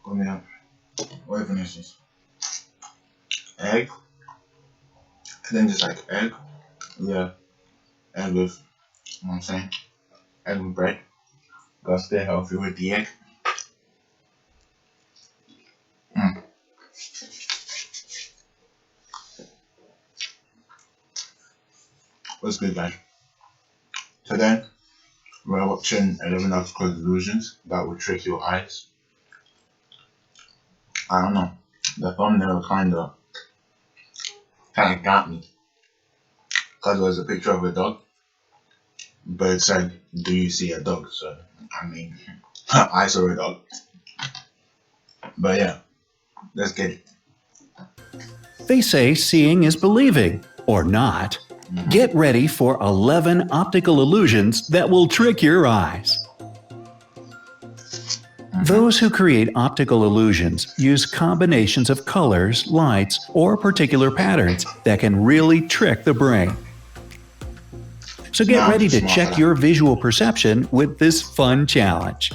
Come here. What even is this? Egg. I think it's like egg. Yeah. Egg with, you know what I'm saying? Egg with bread. Gotta stay healthy with the egg. Mm. What's good, guys? Today, we're watching 11 optical illusions that will trick your eyes. I don't know. The thumbnail kinda got me. Because it was a picture of a dog. But it said, do you see a dog? So, I mean, I saw a dog. But yeah, let's get it. They say seeing is believing, or not. Get ready for 11 optical illusions that will trick your eyes. Those who create optical illusions use combinations of colors, lights, or particular patterns that can really trick the brain. So get ready to check your visual perception with this fun challenge.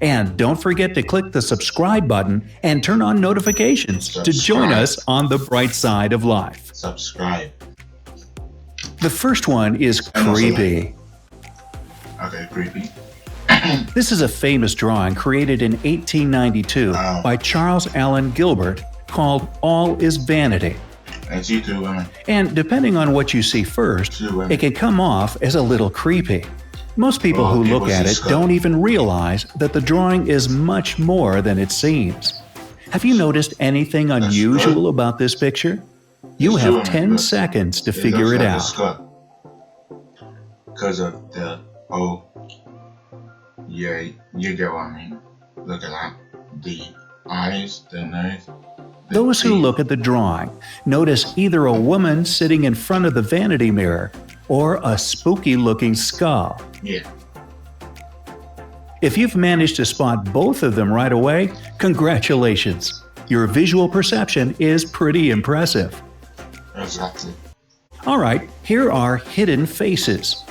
And don't forget to click the subscribe button and turn on notifications to join us on the bright side of life. Subscribe. The first one is creepy. Okay, creepy. This is a famous drawing created in 1892 by Charles Allen Gilbert called All is Vanity. And you two women. And depending on what you see first, it can come off as a little creepy. Most people who look at it don't even realize that the drawing is much more than it seems. Have you noticed anything unusual about this picture? You have 10 seconds to figure it out. Because of the, yeah, you get what I mean. Look at that. The eyes, the nose. Those who look at the drawing notice either a woman sitting in front of the vanity mirror or a spooky-looking skull. Yeah. If you've managed to spot both of them right away, congratulations. Your visual perception is pretty impressive. Exactly. Alright, here are hidden faces.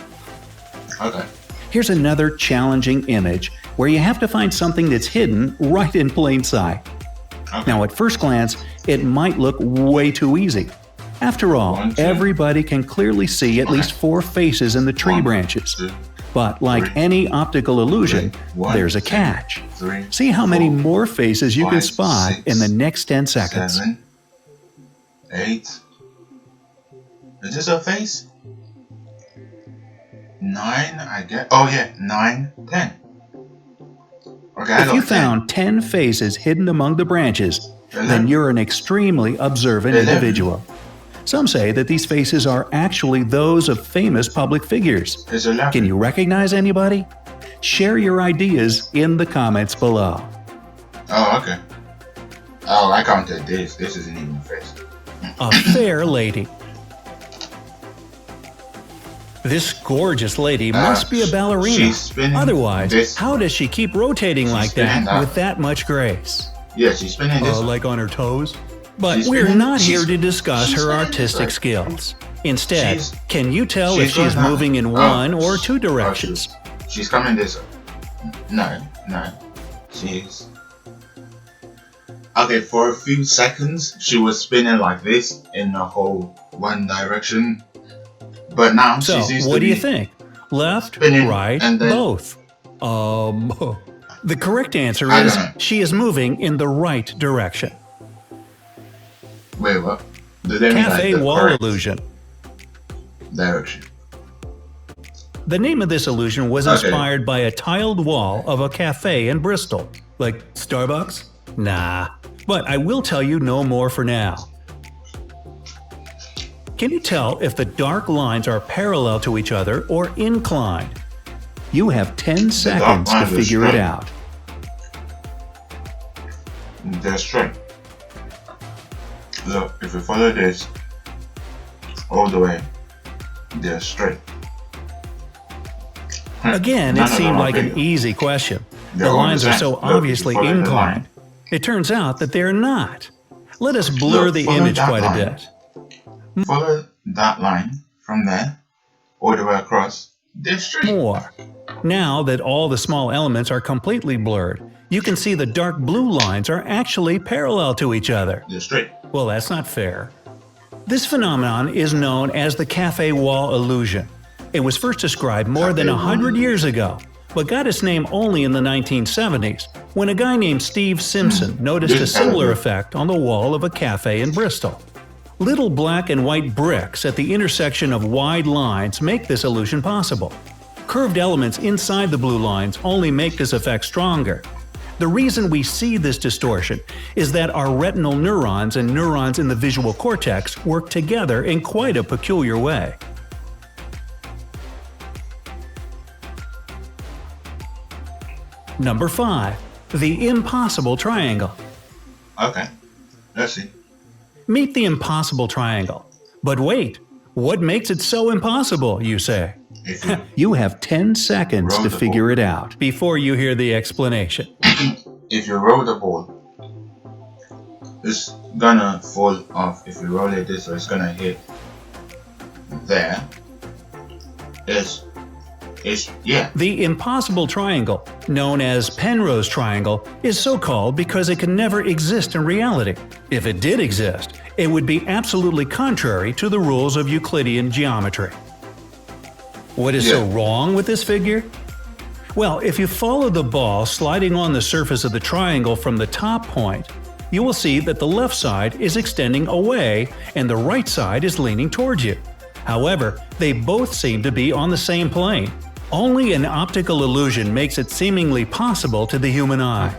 Okay. Here's another challenging image where you have to find something that's hidden right in plain sight. Okay. Now at first glance, it might look way too easy. After all, everybody can clearly see at least 4 faces in the tree branches. But like any optical illusion, there's a catch. See how many more faces you can spot in the next 10 seconds. 7, 8. Is this a face? 9, I guess. Oh yeah, 9, 10. Okay, if you found 10 faces hidden among the branches, then you're an extremely observant individual. Some say that these faces are actually those of famous public figures. Can you recognize anybody? Share your ideas in the comments below. Oh, okay. Oh, I counted this. This isn't even a face. A fair lady. This gorgeous lady must be a ballerina. Otherwise, how does she keep rotating like that with that much grace? Yeah, she's spinning this. Like on her toes? But we're not here to discuss her artistic skills. Instead, can you tell if she's moving in one or two directions? She's coming this way. No. She's... Okay, for a few seconds, she was spinning like this in the whole one direction. But now so, she seems what to do be you think? Left, spinning, right, and then, both? The correct answer is she is moving in the right direction. Wait, what? Cafe wall illusion. Direction. The name of this illusion was inspired by a tiled wall of a cafe in Bristol. Like Starbucks? Nah. But I will tell you no more for now. Can you tell if the dark lines are parallel to each other or inclined? You have 10 seconds to figure it out. They're straight. Look, if you follow this all the way, they're straight. Again, it seemed like an easy question. The lines are so obviously inclined. It turns out that they're not. Let us blur the image quite a bit. Follow that line from there all the way across more. Now that all the small elements are completely blurred, you can see the dark blue lines are actually parallel to each other. They're straight. Well, that's not fair. This phenomenon is known as the cafe wall illusion. It was first described more than 100 years ago, but got its name only in the 1970s, when a guy named Steve Simpson noticed a similar effect on the wall of a cafe in Bristol. Little black and white bricks at the intersection of wide lines make this illusion possible. Curved elements inside the blue lines only make this effect stronger. The reason we see this distortion is that our retinal neurons and neurons in the visual cortex work together in quite a peculiar way. Number 5. The impossible triangle. Okay, let's see. Meet the impossible triangle. But wait, what makes it so impossible, you say? You have 10 seconds to figure it out before you hear the explanation. If you roll the ball, it's gonna fall off. If you roll it this way, it's gonna hit there. Yeah. The impossible triangle, known as Penrose triangle, is so called because it can never exist in reality. If it did exist, it would be absolutely contrary to the rules of Euclidean geometry. What is so wrong with this figure? Well, if you follow the ball sliding on the surface of the triangle from the top point, you will see that the left side is extending away and the right side is leaning towards you. However, they both seem to be on the same plane. Only an optical illusion makes it seemingly possible to the human eye.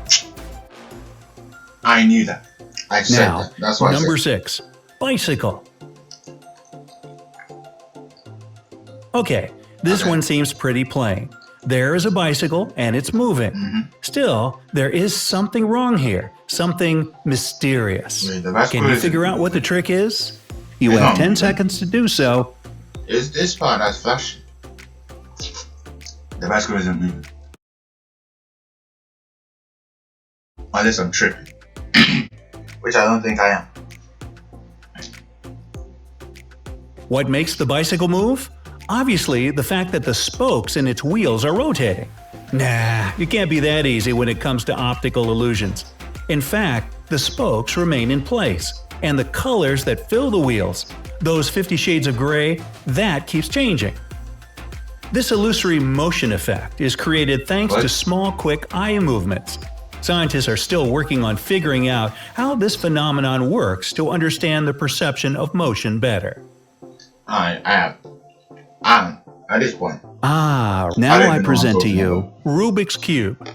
I knew that. I said that. That's why number 6. Bicycle. Okay, this one seems pretty plain. There is a bicycle and it's moving. Still, there is something wrong here. Something mysterious. Can you figure out what the trick is? You have 10 seconds to do so. Is this part that's flashing? The bicycle isn't moving. Unless I'm tripping. Which I don't think I am. What makes the bicycle move? Obviously, the fact that the spokes in its wheels are rotating. Nah, it can't be that easy when it comes to optical illusions. In fact, the spokes remain in place, and the colors that fill the wheels, those 50 shades of gray, that keeps changing. This illusory motion effect is created thanks to small, quick eye movements. Scientists are still working on figuring out how this phenomenon works to understand the perception of motion better. At this point. Now I present to you Rubiks Cube.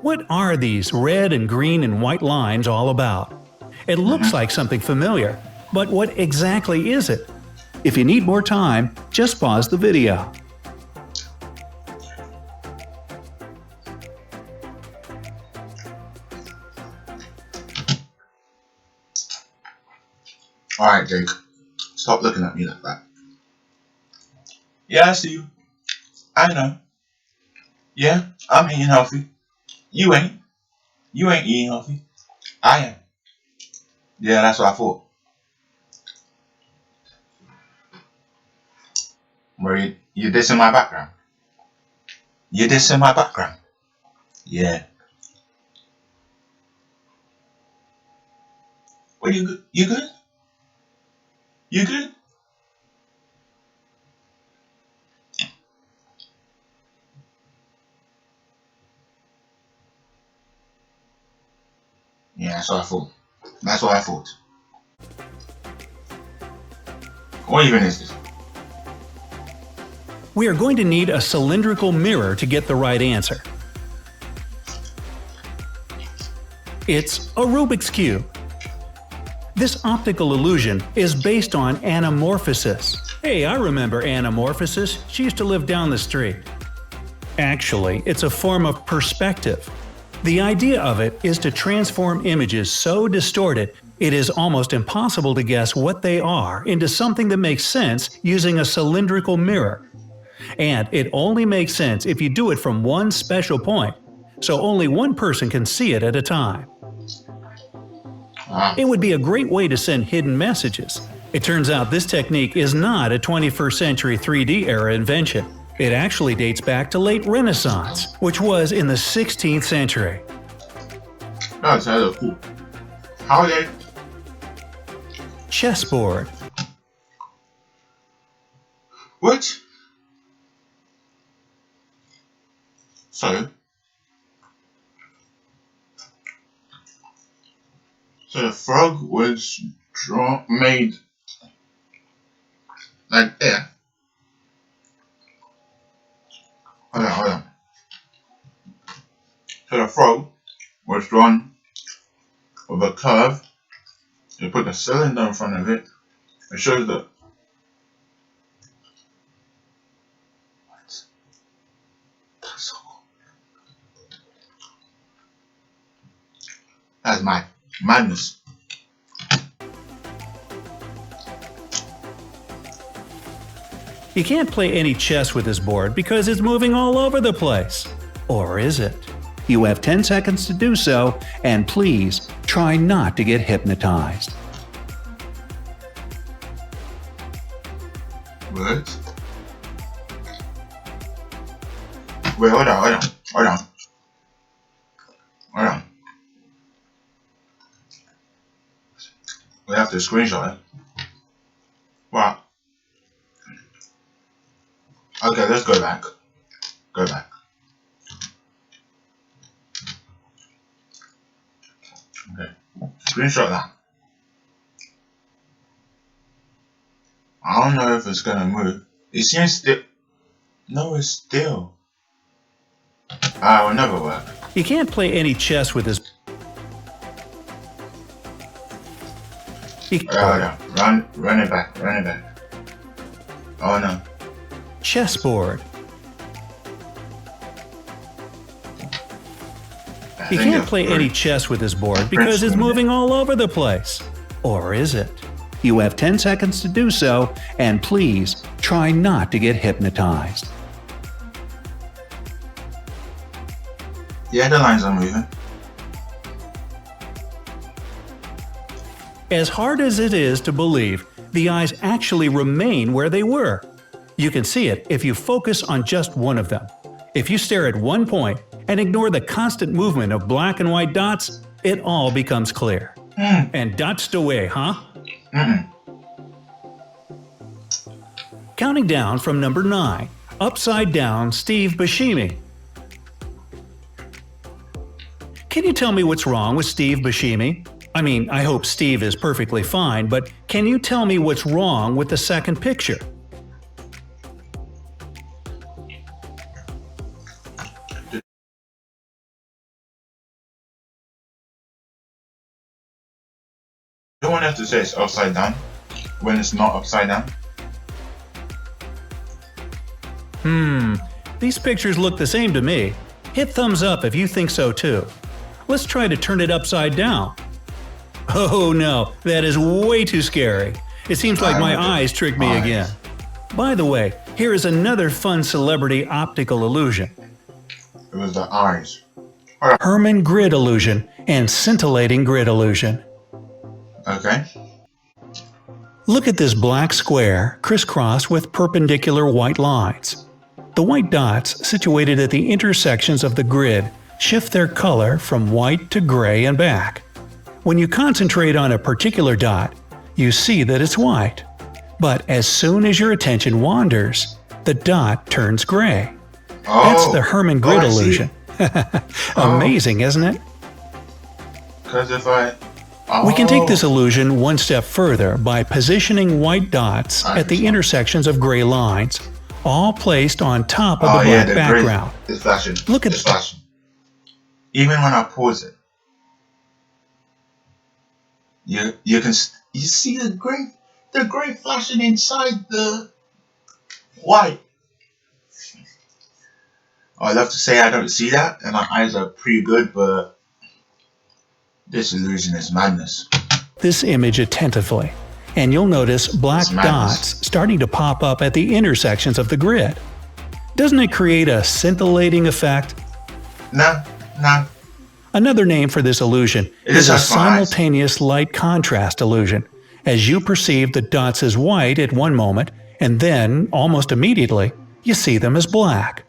What are these red and green and white lines all about? It looks like something familiar, but what exactly is it? If you need more time, just pause the video. Alright, Jake. Stop looking at me like that. Yeah, I see you. I know. Yeah, I'm eating healthy. You ain't. You ain't eating healthy. I am. Yeah, that's what I thought. Where you dissing my background? You dissing my background? Yeah. Well, you good? You good? You good? Yeah, that's what I thought. That's what I thought. What even is this? We are going to need a cylindrical mirror to get the right answer. It's a Rubik's Cube. This optical illusion is based on anamorphosis. Hey, I remember anamorphosis. She used to live down the street. Actually, it's a form of perspective. The idea of it is to transform images so distorted it is almost impossible to guess what they are into something that makes sense using a cylindrical mirror. And it only makes sense if you do it from one special point, so only one person can see it at a time. It would be a great way to send hidden messages. It turns out this technique is not a 21st century 3D era invention. It actually dates back to late Renaissance, which was in the 16th century. That's hella cool. How they? Chessboard. What? So the frog was made like there. Hold on. So the frog was drawn with a curve. You put the cylinder in front of it. It shows the what? That's so cool. That's my madness. You can't play any chess with this board because it's moving all over the place. Or is it? You have 10 seconds to do so, and please try not to get hypnotized. What? Wait, hold on. We have to screenshot it. Wow. Okay, let's go back. Okay. Screenshot that. I don't know if it's gonna move. It seems still. No, it's still. It will never work. You can't play any chess with this. Run it back. Oh no. Chessboard. You can't play any chess with this board because it's moving all over the place. Or is it? You have 10 seconds to do so, and please try not to get hypnotized. Yeah, the lines are moving. As hard as it is to believe, the eyes actually remain where they were. You can see it if you focus on just one of them. If you stare at one point and ignore the constant movement of black and white dots, it all becomes clear. And dots the way, huh? Counting down from number 9, upside down Steve Buscemi. Can you tell me what's wrong with Steve Buscemi? I mean, I hope Steve is perfectly fine, but can you tell me what's wrong with the second picture? You don't have to say it's upside down when it's not upside down. These pictures look the same to me. Hit thumbs up if you think so too. Let's try to turn it upside down. Oh no, that is way too scary. It seems like my eyes tricked me again. By the way, here is another fun celebrity optical illusion. It was the eyes. Herman grid illusion and scintillating grid illusion. Okay. Look at this black square crisscrossed with perpendicular white lines. The white dots situated at the intersections of the grid shift their color from white to gray and back. When you concentrate on a particular dot, you see that it's white. But as soon as your attention wanders, the dot turns gray. That's the Herman grid illusion. Amazing, isn't it? Because if I... We can take this illusion one step further by positioning white dots at the intersections of gray lines, all placed on top of the black background. It's flashing. Look at it's flashing. Even when I pause it, you see the gray flashing inside the white. I'd love to say I don't see that, and my eyes are pretty good, but this illusion is madness. This image attentively, and you'll notice black dots starting to pop up at the intersections of the grid. Doesn't it create a scintillating effect? No. Another name for this illusion is a simultaneous light contrast illusion, as you perceive the dots as white at one moment, and then, almost immediately, you see them as black.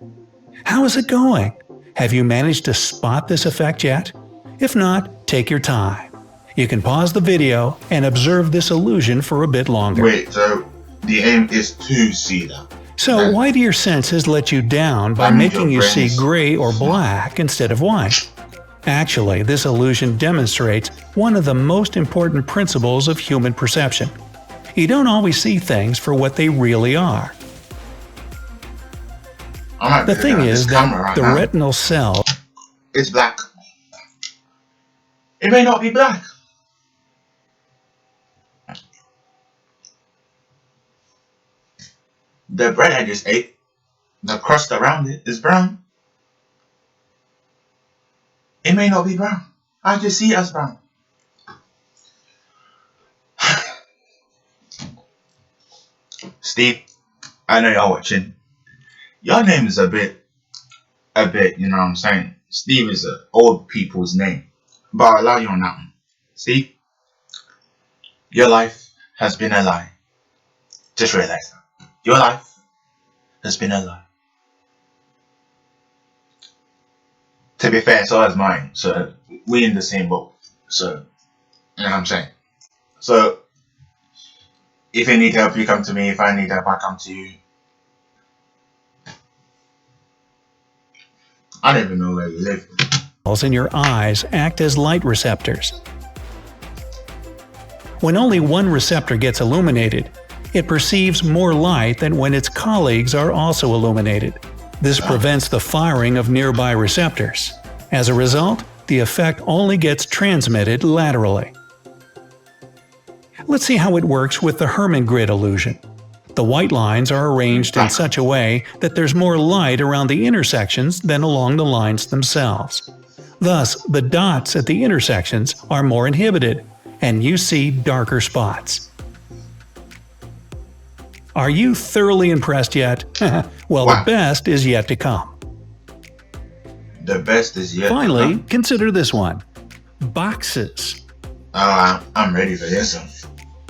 How is it going? Have you managed to spot this effect yet? If not, take your time. You can pause the video and observe this illusion for a bit longer. Wait, so the aim is to see that. So why do your senses let you down by making you see gray or black instead of white? Actually, this illusion demonstrates one of the most important principles of human perception. You don't always see things for what they really are. The thing is that the retinal cell is black. It may not be black. The bread I just ate, the crust around it is brown. It may not be brown. I just see it as brown. Steve, I know y'all watching. Your name is a bit, you know what I'm saying? Steve is an old people's name. But I'll allow you on that one. Steve, your life has been a lie. Just realize that. Your life has been a lie. To be fair, so has mine. So we in the same boat. So, you know what I'm saying? So, if you need help, you come to me. If I need help, I come to you. I don't even know where you live. In your eyes act as light receptors. When only one receptor gets illuminated, it perceives more light than when its colleagues are also illuminated. This prevents the firing of nearby receptors. As a result, the effect only gets transmitted laterally. Let's see how it works with the Hermann grid illusion. The white lines are arranged in such a way that there's more light around the intersections than along the lines themselves. Thus, the dots at the intersections are more inhibited, and you see darker spots. Are you thoroughly impressed yet? Well, the best is yet to come. The best is yet Finally, to come. Consider this one. Boxes. Oh, I'm ready for this one.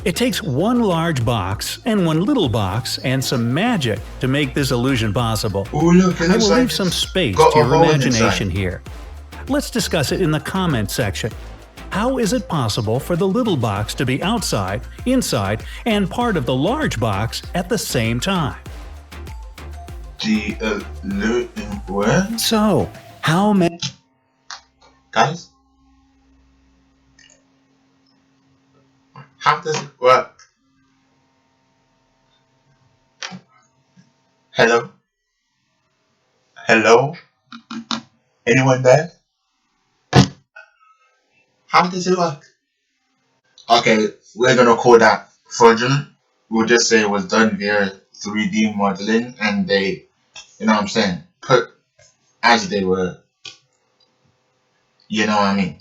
It takes one large box and one little box and some magic to make this illusion possible. Ooh, look, I will leave some space to your imagination here. Let's discuss it in the comments section. How is it possible for the little box to be outside, inside, and part of the large box at the same time? What? So, how many... Guys? How does it work? Hello? Hello? Anyone there? How does it work? Okay, we're gonna call that fraudulent. We'll just say it was done via 3D modeling and they, you know what I'm saying, put as they were, you know what I mean?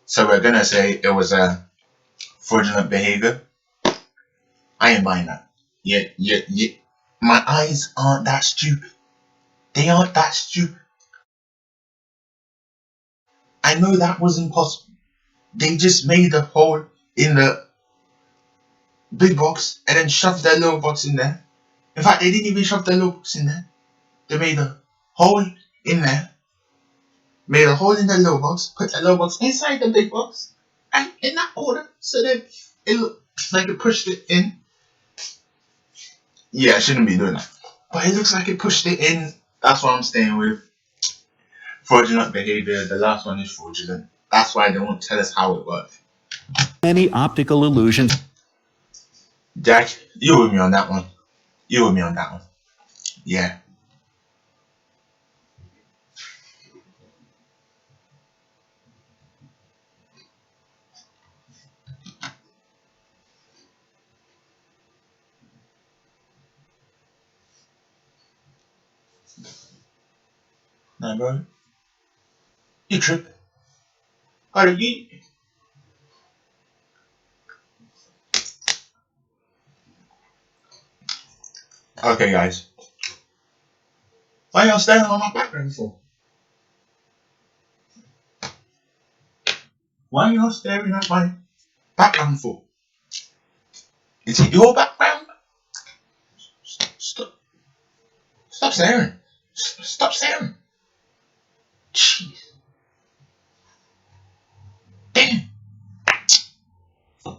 So we're gonna say it was a fraudulent behavior. I ain't buying that. Yeah. My eyes aren't that stupid. They aren't that stupid. I know that was impossible. They just made a hole in the big box and then shoved their little box in there. In fact, they didn't even shove their little box in there. They made a hole in there, made a hole in the little box, put the little box inside the big box, and in that order, so that it looked like it pushed it in. Yeah, I shouldn't be doing that. But it looks like it pushed it in. That's what I'm staying with. Fraudulent behavior. The last one is fraudulent. That's why they won't tell us how it works. Many optical illusions. Jack, you with me on that one. You with me on that one. Yeah. Nah, bro. You tripping. How did you... Okay, guys. Why y'all staring on my background for? Why y'all staring at my background for? Is it your background? Stop. Stop staring. Stop staring. Jeez. Damn.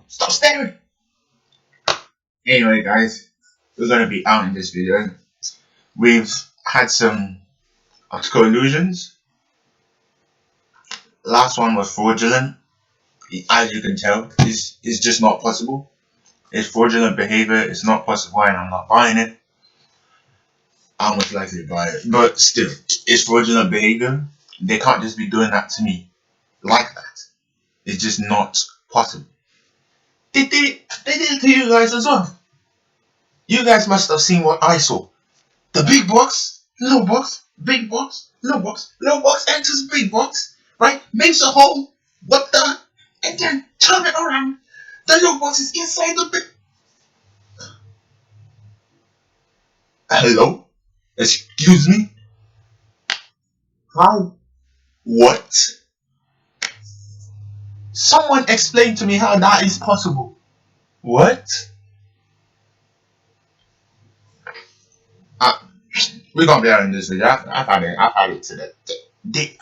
Stop staring. Anyway, guys, we're gonna be out in this video. We've had some optical illusions. Last one was fraudulent. As you can tell, it's just not possible. It's fraudulent behavior. It's not possible, and I'm not buying it. I'll most likely buy it, but still, it's fraudulent behavior. They can't just be doing that to me like that. It's just not possible. They did it to you guys as well. You guys must have seen what I saw. The big box, little box, big box, little box, little box enters big box, right? Makes a hole, what the? And then turn it around. The little box is inside the big. Hello? Excuse me? How? What? Someone explain to me how that is possible. What? We're gonna be out in this video. I've had it to the dick.